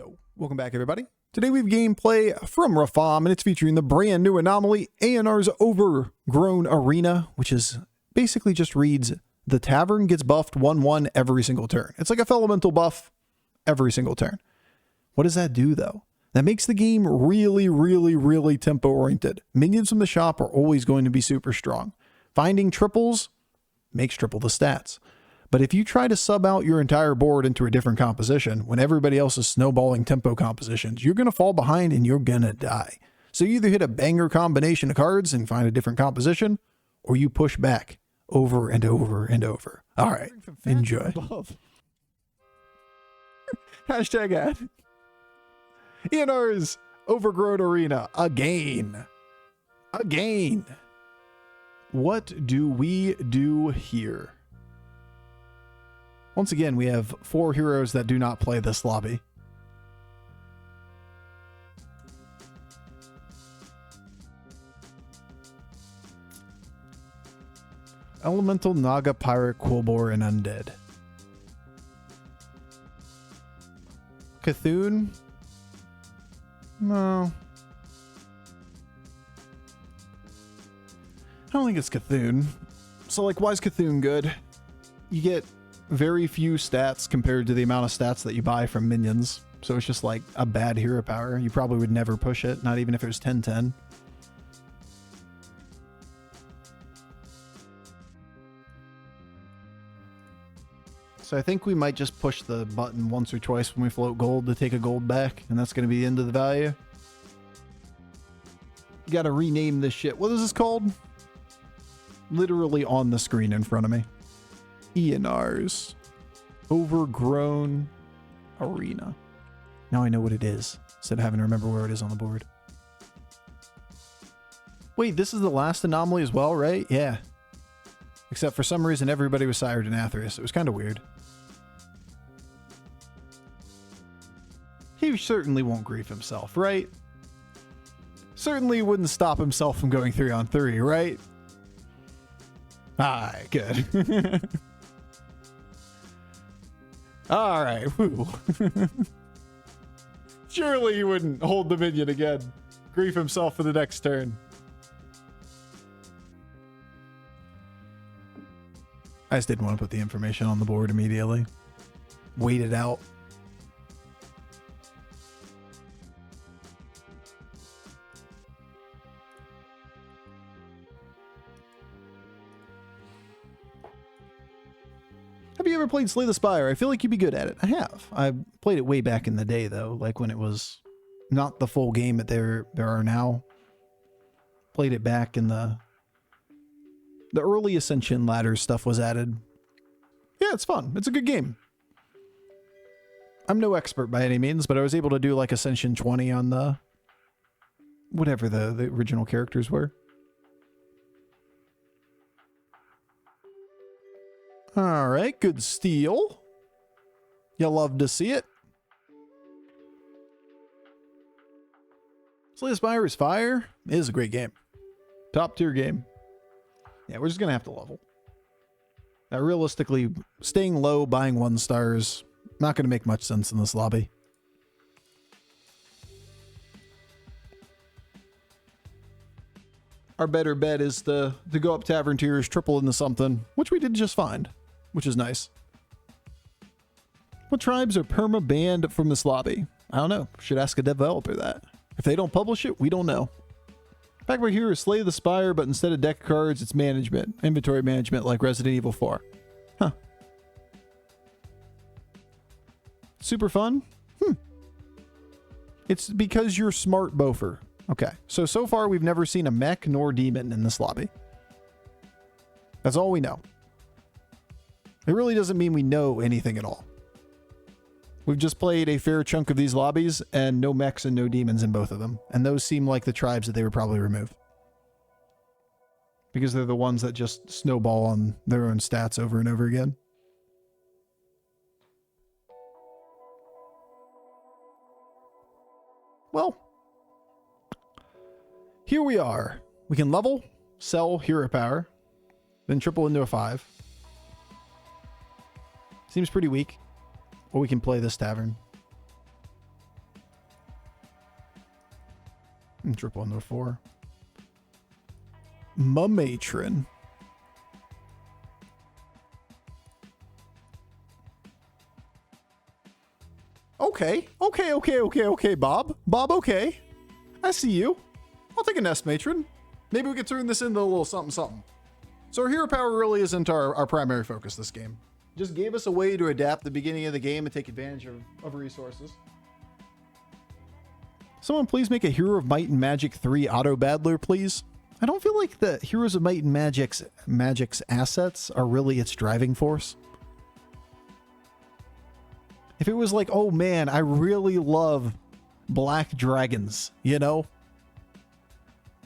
Yo, welcome back everybody. Today we have gameplay from Rafam and it's featuring the brand new Anomaly, Eonar's Overgrown Arena, which is basically just reads, the Tavern gets buffed 1/1 every single turn. It's like a elemental buff every single turn. What does that do though? That makes the game really tempo oriented. Minions from the shop are always going to be super strong. Finding triples makes triple the stats. But if you try to sub out your entire board into a different composition, when everybody else is snowballing tempo compositions, you're going to fall behind and you're going to die. So you either hit a banger combination of cards and find a different composition, or you push back over and over and over. All right, enjoy. Hashtag ad. Eonar's Overgrown Arena again. What do we do here? Once again, we have 4 heroes that do not play this lobby. Elemental, Naga, Pirate, Quillbore, and Undead. Cthulhu? No. I don't think it's Cthulhu. So, like, why is Cthulhu good? You get very few stats compared to the amount of stats that you buy from minions. So it's just like a bad hero power. You probably would never push it, not even if it was 10-10. So I think we might just push the button once or twice when we float gold to take a gold back, and that's going to be the end of the value. You got to rename this shit. What is this called? Literally on the screen in front of me. Eonar's Overgrown Arena. Now I know what it is, instead of having to remember where it is on the board. Wait, this is the last Anomaly as well, right? Yeah. Except for some reason everybody was sired in Athreus. It was kind of weird. He certainly won't grief himself, right? Certainly wouldn't stop himself from going 3-on-3, right? Alright, good. All right, woo. Surely he wouldn't hold the minion again. Grief himself for the next turn. I just didn't want to put the information on the board immediately. Wait it out. Have you ever played Slay the Spire? I feel like you'd be good at it. I have. I played it way back in the day, though, like when it was not the full game that there are now. Played it back in the early Ascension ladder stuff was added. Yeah, it's fun. It's a good game. I'm no expert by any means, but I was able to do like Ascension 20 on the whatever the original characters were. All right, good steal. You love to see it. Slay the Spire is fire. It is a great game. Top tier game. Yeah, we're just going to have to level. Now, realistically, staying low, buying 1 stars, not going to make much sense in this lobby. Our better bet is to go up Tavern tiers, triple into something, which we did just find. Which is nice. What tribes are perma-banned from this lobby? I don't know. Should ask a developer that. If they don't publish it, we don't know. Back right here is Slay the Spire, but instead of deck cards, it's management. Inventory management like Resident Evil 4. Huh. Super fun? It's because you're smart, Bofur. Okay. So far we've never seen a mech nor demon in this lobby. That's all we know. It really doesn't mean we know anything at all. We've just played a fair chunk of these lobbies and no mechs and no demons in both of them. And those seem like the tribes that they would probably remove. Because they're the ones that just snowball on their own stats over and over again. Well, here we are. We can level, sell hero power, then triple into a 5. Seems pretty weak. Or we can play this Tavern. Drip 1 to 4. Matron. Okay, Bob. Bob, okay. I see you. I'll take a Nest Matron. Maybe we could turn this into a little something something. So our hero power really isn't our primary focus this game. Just gave us a way to adapt the beginning of the game and take advantage of resources. Someone please make a Hero of Might and Magic 3 auto battler, please. I don't feel like the Heroes of Might and Magic's assets are really its driving force. If it was like, oh man, I really love black dragons, you know?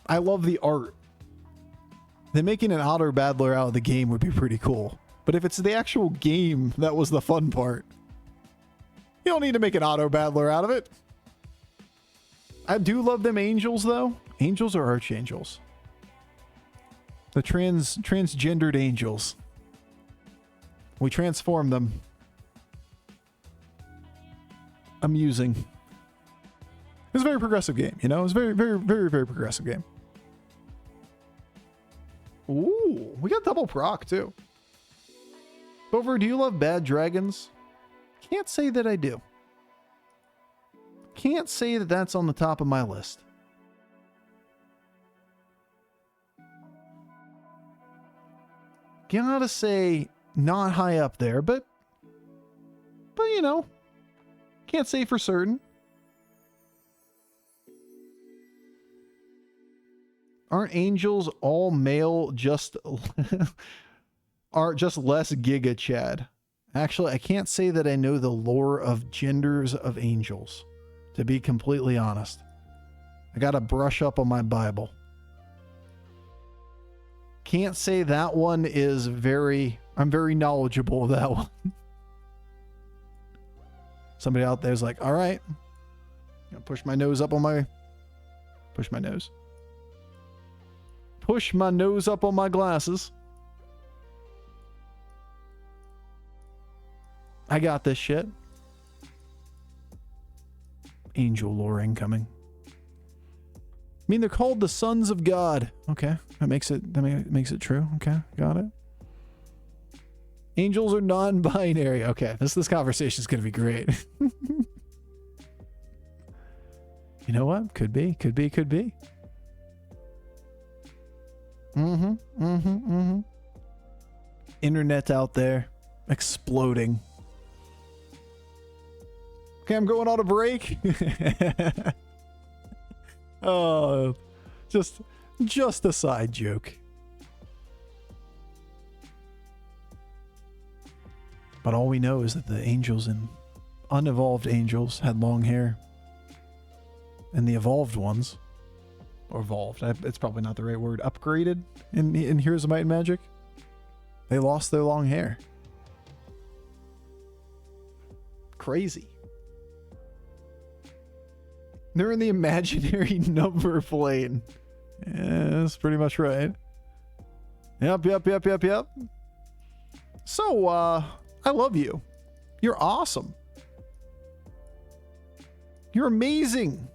I love the art. Then making an auto battler out of the game would be pretty cool. But if it's the actual game that was the fun part, you don't need to make an auto battler out of it. I do love them angels though. Angels or archangels? The transgendered angels. We transform them. Amusing. It's a very progressive game, you know? It's a very progressive game. Ooh, we got double proc too. Bofur, do you love bad dragons? Can't say that I do. Can't say that that's on the top of my list. Gotta say, not high up there, but you know, can't say for certain. Aren't angels all male, just are just less Giga Chad? Actually, I can't say that I know the lore of genders of angels, to be completely honest. I gotta brush up on my Bible. Can't say that one is I'm very knowledgeable of that one. Somebody out there's like, all right, push my nose up on my, push my nose up on my glasses. I got this shit. Angel lore incoming. I mean, they're called the sons of God. Okay, that makes it true. Okay, got it. Angels are non-binary. Okay, this conversation is gonna be great. You know what? Could be. Internet out there exploding. Okay, I'm going on a break. Oh, just a side joke. But all we know is that the angels and unevolved angels had long hair. And the evolved ones, or evolved, it's probably not the right word, upgraded in Heroes of Might and Magic, they lost their long hair. Crazy. They're in the imaginary number plane. Yeah, that's pretty much right. Yep. So, I love you. You're awesome. You're amazing.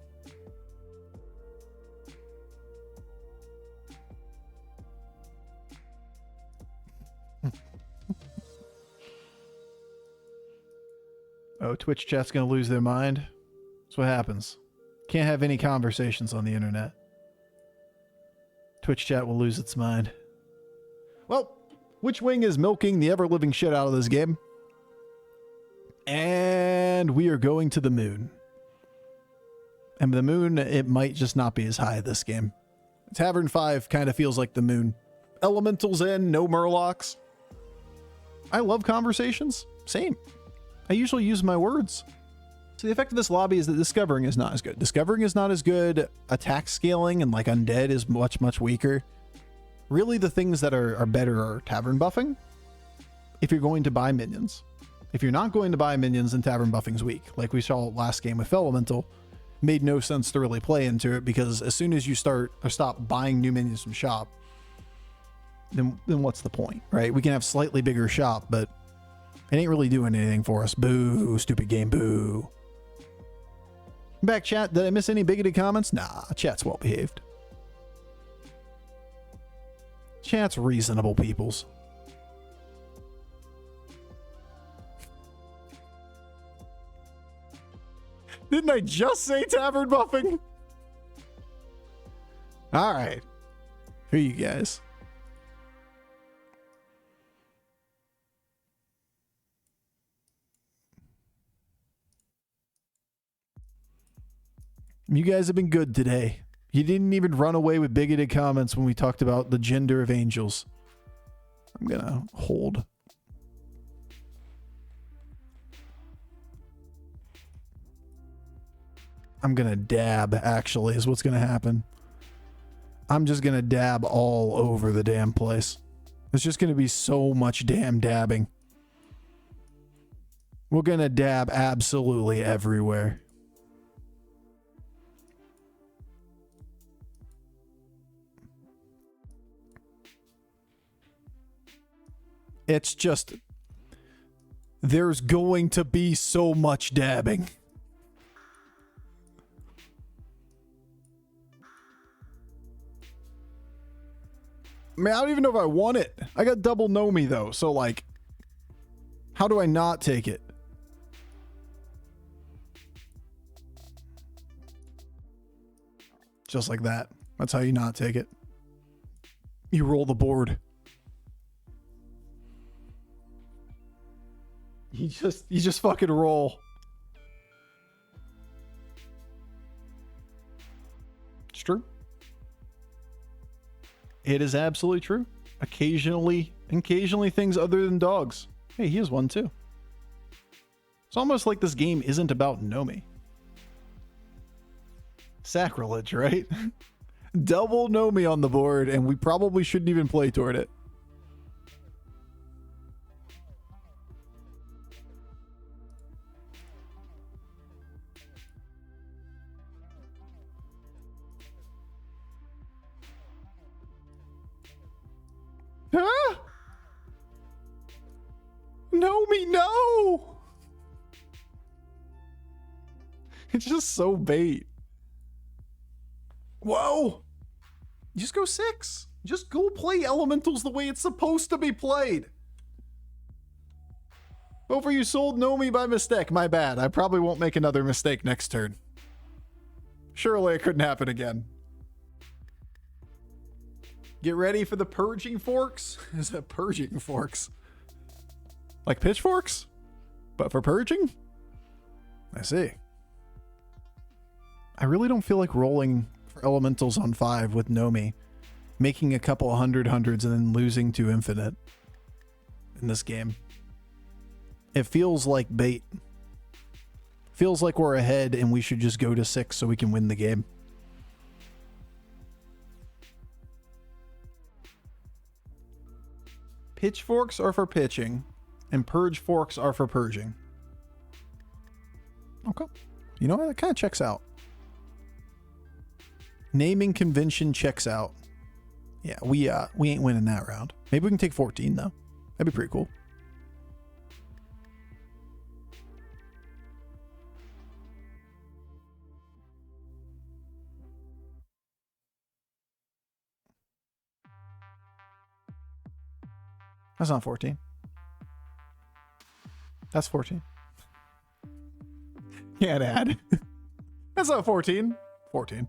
Oh, Twitch chat's gonna lose their mind. That's what happens. Can't have any conversations on the internet. Twitch chat will lose its mind. Well, which wing is milking the ever-living shit out of this game? And we are going to the moon. And the moon, it might just not be as high this game. Tavern 5 kind of feels like the moon. Elementals in, no murlocs. I love conversations. Same. I usually use my words. So the effect of this lobby is that discovering is not as good. Discovering is not as good. Attack scaling and like undead is much weaker. Really the things that are better are tavern buffing. If you're going to buy minions. If you're not going to buy minions, then tavern buffing's weak. Like we saw last game with Elemental. Made no sense to really play into it because as soon as you start or stop buying new minions from shop, then what's the point, right? We can have slightly bigger shop, but it ain't really doing anything for us. Boo, stupid game, boo. Back chat, did I miss any bigoted comments? Nah, chat's well behaved. Chat's reasonable peoples. Didn't I just say tavern buffing? All right. Who are you guys? You guys have been good today. You didn't even run away with bigoted comments when we talked about the gender of angels. I'm gonna hold. I'm gonna dab, actually, is what's gonna happen. I'm just gonna dab all over the damn place. There's just gonna be so much damn dabbing. We're gonna dab absolutely everywhere. It's just, there's going to be so much dabbing. I mean, I don't even know if I want it. I got double Nomi though, so like, how do I not take it? Just like that. That's how you not take it. You roll the board. You just fucking roll. It's true. It is absolutely true. Occasionally things other than dogs. Hey, he has one too. It's almost like this game isn't about Nomi. Sacrilege, right? Double Nomi on the board, and we probably shouldn't even play toward it. Huh? Nomi, no! It's just so bait. Whoa! Just go 6. Just go play elementals the way it's supposed to be played. Bofur, you sold Nomi by mistake. My bad. I probably won't make another mistake next turn. Surely it couldn't happen again. Get ready for the purging forks. Is that purging forks? Like pitchforks? But for purging? I see. I really don't feel like rolling for elementals on 5 with Nomi. Making a couple hundreds and then losing to infinite in this game. It feels like bait. Feels like we're ahead and we should just go to 6 so we can win the game. Pitchforks are for pitching, and purge forks are for purging. Okay. You know what? That kind of checks out. Naming convention checks out. Yeah, we ain't winning that round. Maybe we can take 14, though. That'd be pretty cool. That's not 14. That's 14. Can't add. That's not 14. 14.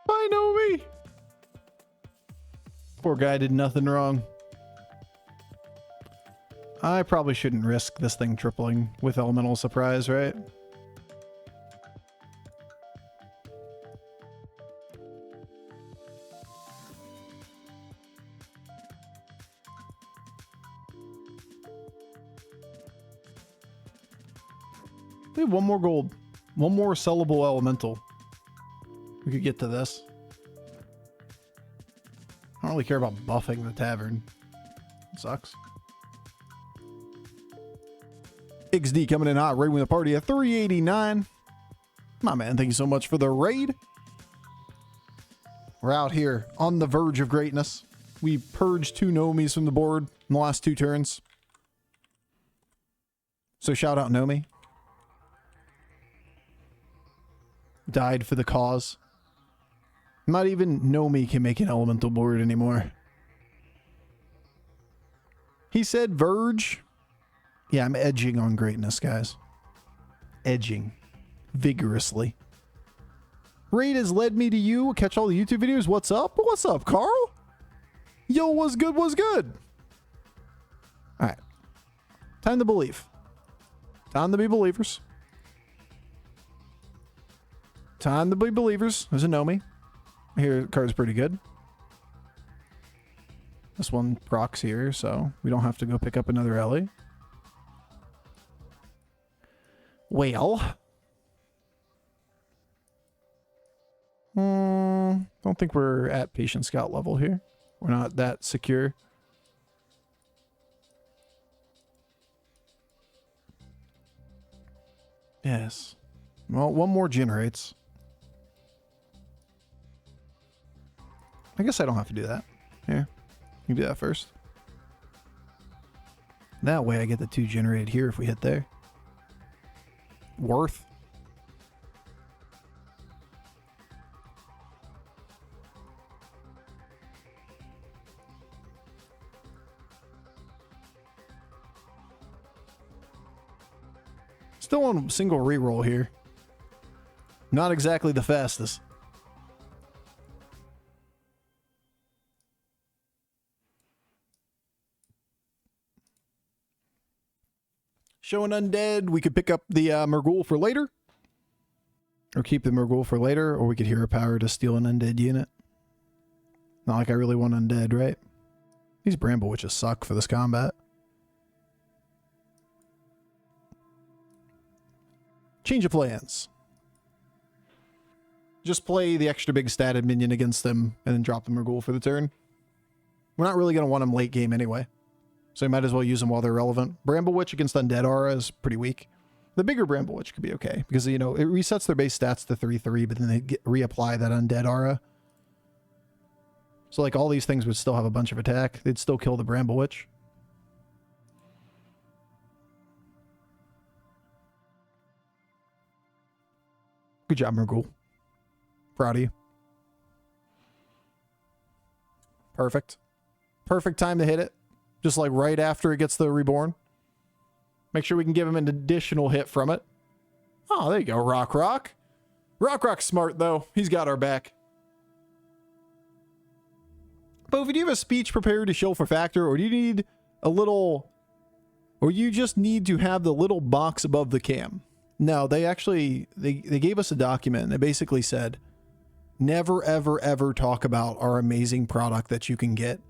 Bye, Nomi. Poor guy did nothing wrong. I probably shouldn't risk this thing tripling with Elemental Surprise, right? We have one more gold. One more sellable elemental. We could get to this. I don't really care about buffing the tavern. It sucks. XD coming in hot, raiding the party at 389. My man, thank you so much for the raid. We're out here on the verge of greatness. We purged 2 Nomis from the board in the last 2 turns. So shout out Nomi. Died for the cause. Not even Nomi can make an elemental board anymore. He said verge. Yeah, I'm edging on greatness, guys. Edging. Vigorously. Raid has led me to you. Catch all the YouTube videos. What's up? What's up, Carl? Yo, what's good? What's good? Alright. Time to believe. Time to be believers. Time to be believers. There's a Nomi. I hear the card's pretty good. This one procs here, so we don't have to go pick up another Ellie. Well. Don't think we're at Patient Scout level here. We're not that secure. Yes. Well, one more generates. I guess I don't have to do that. Here. You do that first. That way I get the 2 generated here if we hit there. Worth. Still on single reroll here. Not exactly the fastest. Show an undead. We could pick up the Murghul for later. Or keep the Murghul for later. Or we could hero power to steal an undead unit. Not like I really want undead, right? These Bramble Witches suck for this combat. Change of plans. Just play the extra big statted minion against them and then drop the Murghul for the turn. We're not really going to want them late game anyway. So you might as well use them while they're relevant. Bramble Witch against Undead Aura is pretty weak. The bigger Bramble Witch could be okay. Because, you know, it resets their base stats to 3/3, but then they reapply that Undead Aura. So, like, all these things would still have a bunch of attack. They'd still kill the Bramble Witch. Good job, Murghul. Proud of you. Perfect. Perfect time to hit it. Just like right after it gets the reborn. Make sure we can give him an additional hit from it. Oh, there you go, Rock. Rock's smart, though. He's got our back. But if you have a speech prepared to show for factor, or do you need a little... Or you just need to have the little box above the cam. No, they actually... They gave us a document. They basically said, never, ever, ever talk about our amazing product that you can get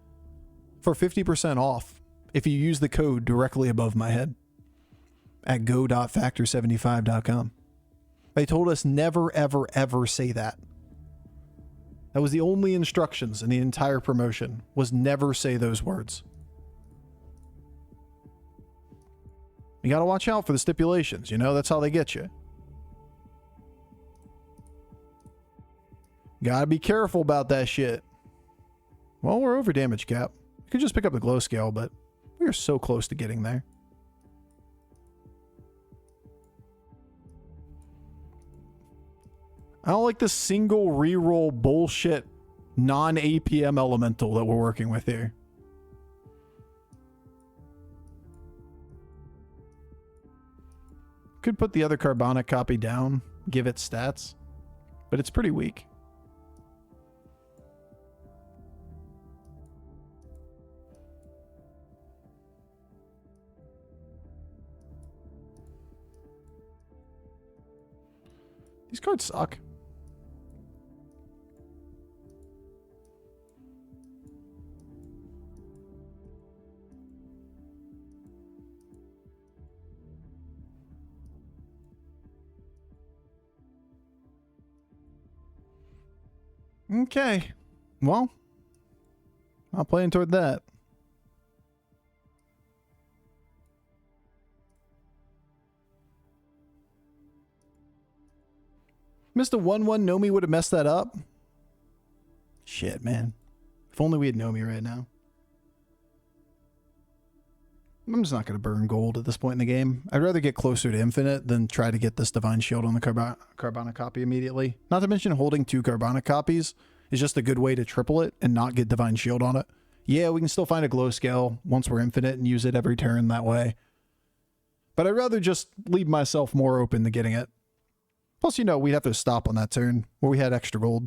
for 50% off if you use the code directly above my head at go.factor75.com. They told us never, ever, ever say that. That was the only instructions in the entire promotion, was never say those words. You gotta watch out for the stipulations, you know? That's how they get you. Gotta be careful about that shit. Well, we're over damage cap. Could just pick up the glow scale, but we are so close to getting there. I don't like this single reroll bullshit non-APM elemental that we're working with here. Could put the other carbonic copy down, give it stats, but it's pretty weak. These cards suck. Okay. Well, not playing toward that. Missed a 1-1 Nomi would have messed that up. Shit, man. If only we had Nomi right now. I'm just not going to burn gold at this point in the game. I'd rather get closer to infinite than try to get this Divine Shield on the Carbonic copy immediately. Not to mention holding 2 Carbonic copies is just a good way to triple it and not get Divine Shield on it. Yeah, we can still find a glow scale once we're infinite and use it every turn that way. But I'd rather just leave myself more open to getting it. Plus, you know, we'd have to stop on that turn where we had extra gold.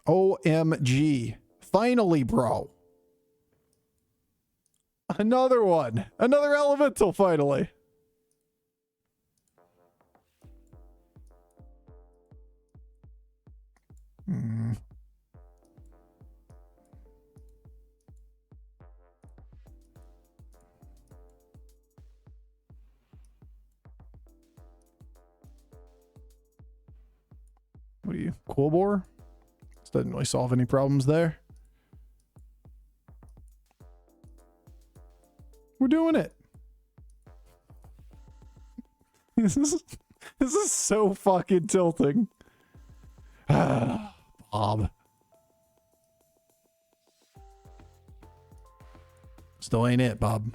OMG. Finally, bro. Another one. Another elemental, finally. What are you, Quillbore? This doesn't really solve any problems there. We're doing it. This is so fucking tilting. Bob. Still ain't it, Bob.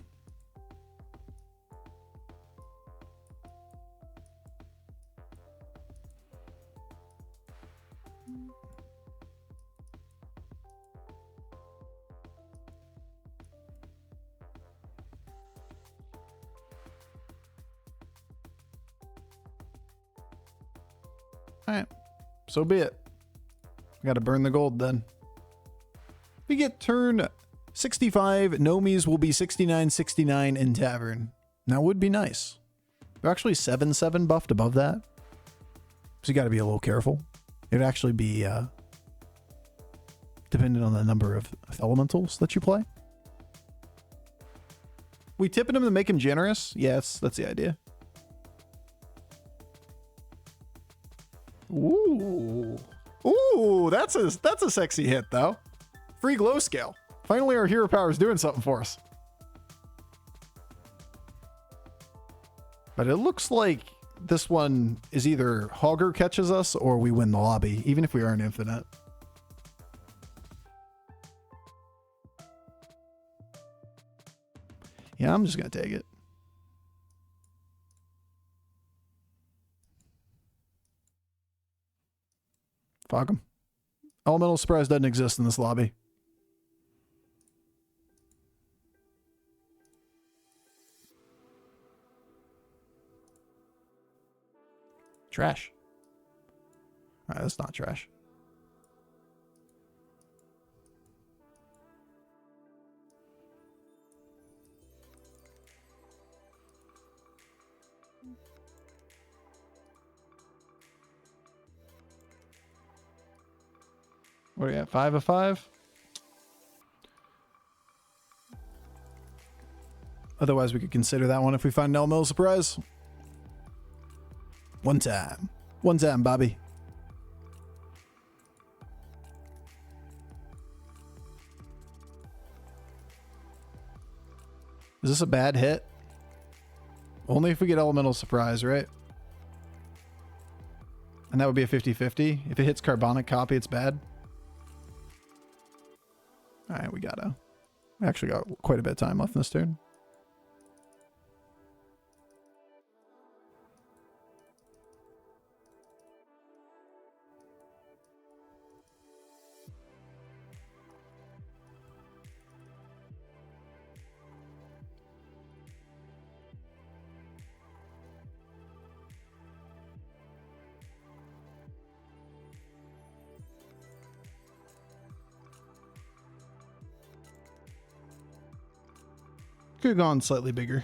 Alright, so be it. Gotta burn the gold then. We get turn 65, Nomis will be 69-69 in Tavern. That would be nice. They're actually 7-7 buffed above that. So you gotta be a little careful. It'd actually be dependent on the number of elementals that you play. We tipping him to make him generous? Yes, that's the idea. Ooh. Ooh, that's a sexy hit though. Free glow scale. Finally our hero power is doing something for us. But it looks like this one is either Hogger catches us or we win the lobby, even if we aren't infinite. Yeah, I'm just gonna take it. Fuck him. Elemental Surprise doesn't exist in this lobby. Trash. Alright, that's not trash. What do you got? 5 of 5? Otherwise, we could consider that one if we find an elemental surprise. One time. One time, Bobby. Is this a bad hit? Only if we get elemental surprise, right? And that would be a 50-50. If it hits carbonic copy, it's bad. Alright, we actually got quite a bit of time left in this turn. Could have gone slightly bigger.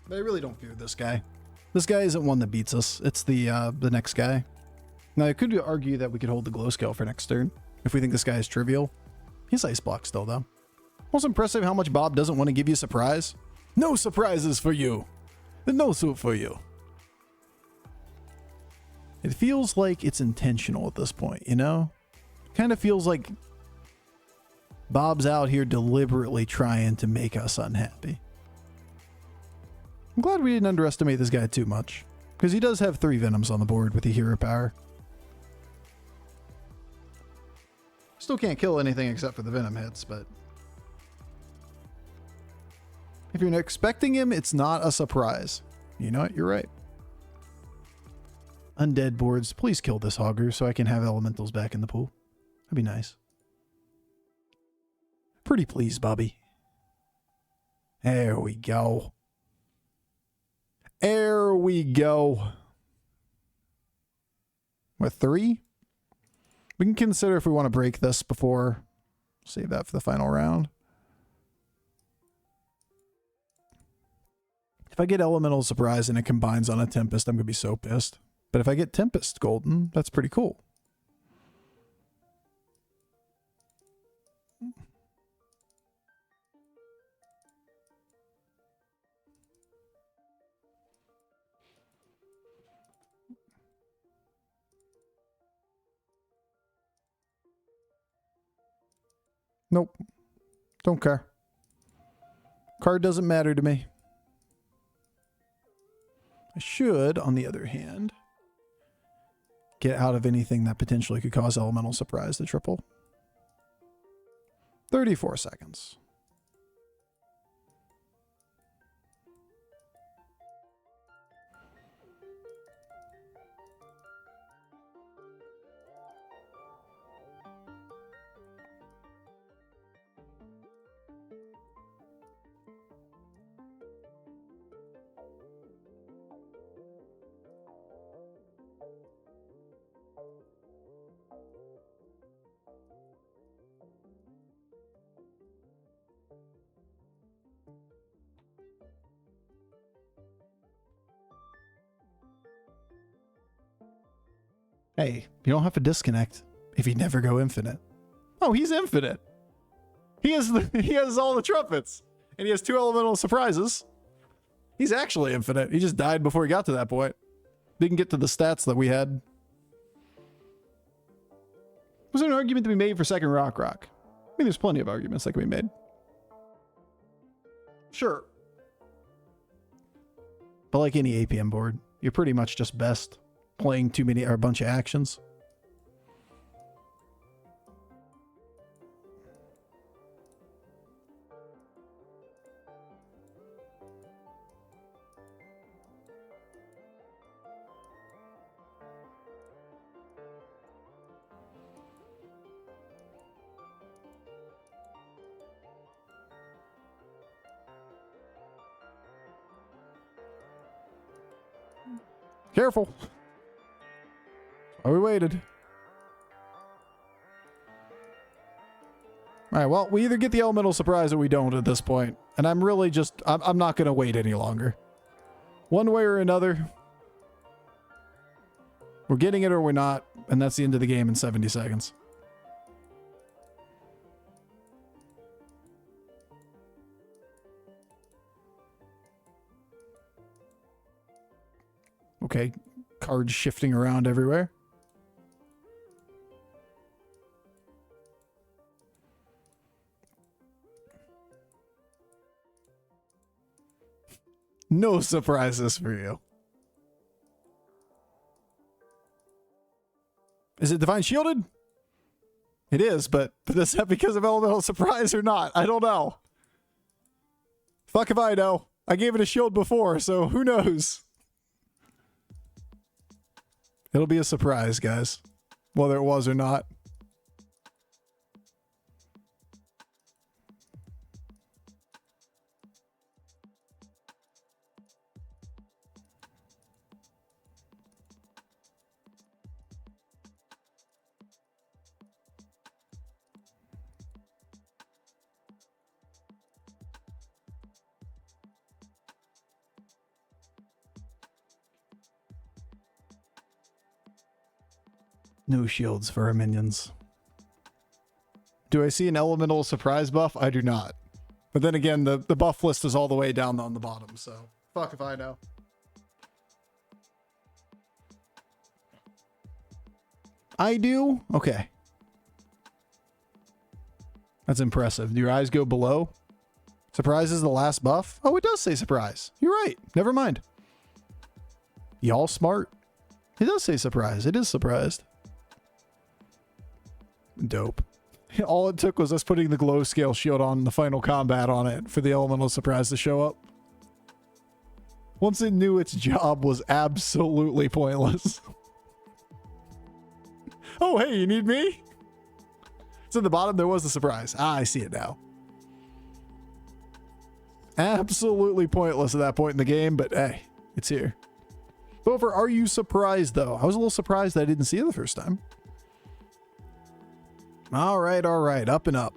But I really don't fear this guy. This guy isn't one that beats us. It's the next guy. Now, I could argue that we could hold the glow scale for next turn if we think this guy is trivial. He's ice block still, though. Most impressive how much Bob doesn't want to give you a surprise. No surprises for you. No suit for you. It feels like it's intentional at this point, you know? Kind of feels like Bob's out here deliberately trying to make us unhappy. I'm glad we didn't underestimate this guy too much, because he does have 3 Venoms on the board with the hero power. Still can't kill anything except for the Venom hits, but if you're expecting him, it's not a surprise. You know what? You're right. Undead boards, please kill this Hogger so I can have elementals back in the pool. That'd be nice. Pretty please, Bobby. There we go. There we go. What, 3? We can consider if we want to break this before. Save that for the final round. If I get Elemental Surprise and it combines on a Tempest, I'm going to be so pissed. But if I get Tempest Golden, that's pretty cool. Nope. Don't care. Card doesn't matter to me. I should, on the other hand, get out of anything that potentially could cause Elemental Surprise to triple. 34 seconds. Hey, you don't have to disconnect if you never go infinite. Oh, he's infinite. He has all the trumpets, and he has 2 elemental surprises. He's actually infinite. He just died before he got to that point. Didn't get to the stats that we had. Was there an argument to be made for second Rock? I mean, there's plenty of arguments that can be made. Sure. But like any APM board, you're pretty much just best playing too many or a bunch of actions. Careful. Oh, we waited. All right, well, we either get the elemental surprise or we don't at this point. And I'm really just, I'm not going to wait any longer. One way or another, we're getting it or we're not. And that's the end of the game in 70 seconds. Okay, cards shifting around everywhere. No surprises for you. Is it Divine Shielded? It is, but is that because of Elemental Surprise or not? I don't know. Fuck if I know. I gave it a shield before, so who knows? It'll be a surprise, guys. Whether it was or not. No shields for our minions. Do I see an elemental surprise buff? I do not. But then again, the buff list is all the way down on the bottom, so fuck if I know. I do? Okay. That's impressive. Do your eyes go below? Surprise is the last buff? Oh, it does say surprise. You're right. Never mind. Y'all smart. It does say surprise. It is surprised. Dope. All it took was us putting the glow scale shield on the final combat on it for the elemental surprise to show up. Once it knew its job was absolutely pointless. Oh, hey, you need me? It's in the bottom. There was a surprise. Ah, I see it now. Absolutely pointless at that point in the game, but hey, it's here. Bofur, are you surprised, though? I was a little surprised that I didn't see it the first time. All right, up and up.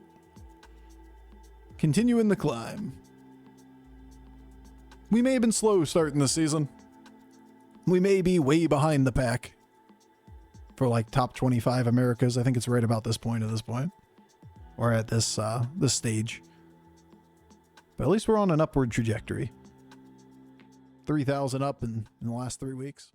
Continuing the climb. We may have been slow starting this season. We may be way behind the pack. For like top 25 Americas. I think it's right about this point at this point. Or at this this stage. But at least we're on an upward trajectory. 3,000 up in the last 3 weeks.